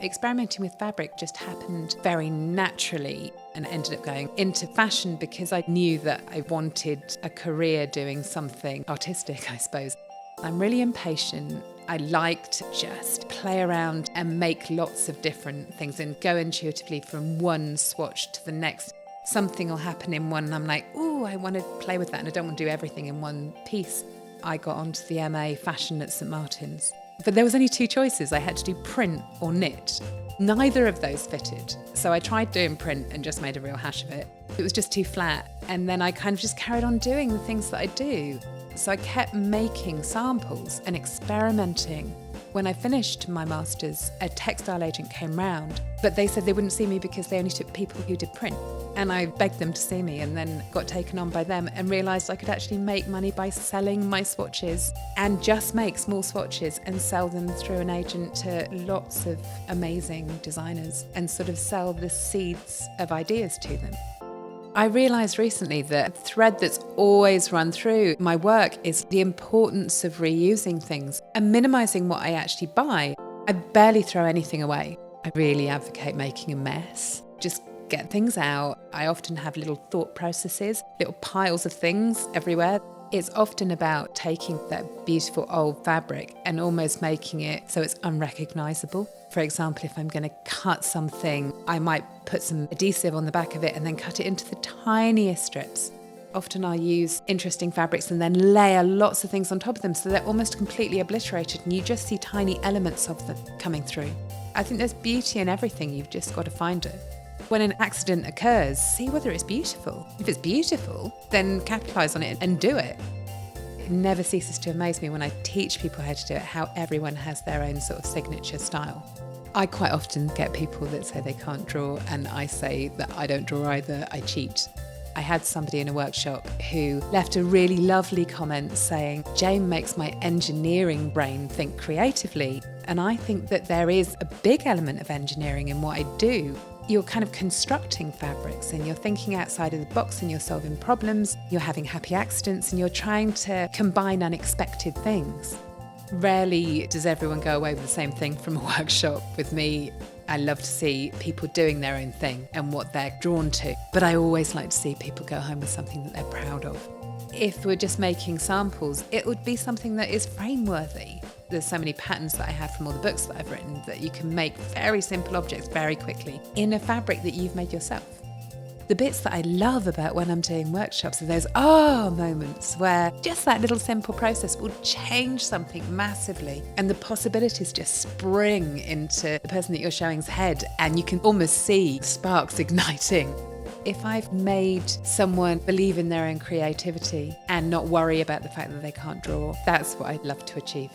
Experimenting with fabric just happened very naturally and ended up going into fashion because I knew that I wanted a career doing something artistic, I suppose. I'm really impatient. I like to just play around and make lots of different things and go intuitively from one swatch to the next. Something will happen in one and I'm like, ooh, I want to play with that and I don't want to do everything in one piece. I got onto the MA Fashion at St Martin's. But there was only two choices. I had to do print or knit. Neither of those fitted. So I tried doing print and just made a real hash of it. It was just too flat. And then I kind of just carried on doing the things that I do. So I kept making samples and experimenting. When I finished my master's, a textile agent came round, but they said they wouldn't see me because they only took people who did print. And I begged them to see me and then got taken on by them and realised I could actually make money by selling my swatches and just make small swatches and sell them through an agent to lots of amazing designers and sort of sell the seeds of ideas to them. I realised recently that a thread that's always run through my work is the importance of reusing things and minimising what I actually buy. I barely throw anything away. I really advocate making a mess. Just get things out. I often have little thought processes, little piles of things everywhere. It's often about taking that beautiful old fabric and almost making it so it's unrecognisable. For example, if I'm going to cut something, I might put some adhesive on the back of it and then cut it into the tiniest strips. Often I'll use interesting fabrics and then layer lots of things on top of them so they're almost completely obliterated and you just see tiny elements of them coming through. I think there's beauty in everything, you've just got to find it. When an accident occurs, see whether it's beautiful. If it's beautiful, then capitalise on it and do it. It never ceases to amaze me when I teach people how to do it, how everyone has their own sort of signature style. I quite often get people that say they can't draw, and I say that I don't draw either, I cheat. I had somebody in a workshop who left a really lovely comment saying, Jayne makes my engineering brain think creatively. And I think that there is a big element of engineering in what I do. You're kind of constructing fabrics and you're thinking outside of the box and you're solving problems, you're having happy accidents and you're trying to combine unexpected things. Rarely does everyone go away with the same thing from a workshop. With me, I love to see people doing their own thing and what they're drawn to. But I always like to see people go home with something that they're proud of. If we're just making samples, it would be something that is frame-worthy. There's so many patterns that I have from all the books that I've written that you can make very simple objects very quickly in a fabric that you've made yourself. The bits that I love about when I'm doing workshops are those moments where just that little simple process will change something massively and the possibilities just spring into the person that you're showing's head and you can almost see sparks igniting. If I've made someone believe in their own creativity and not worry about the fact that they can't draw, that's what I'd love to achieve.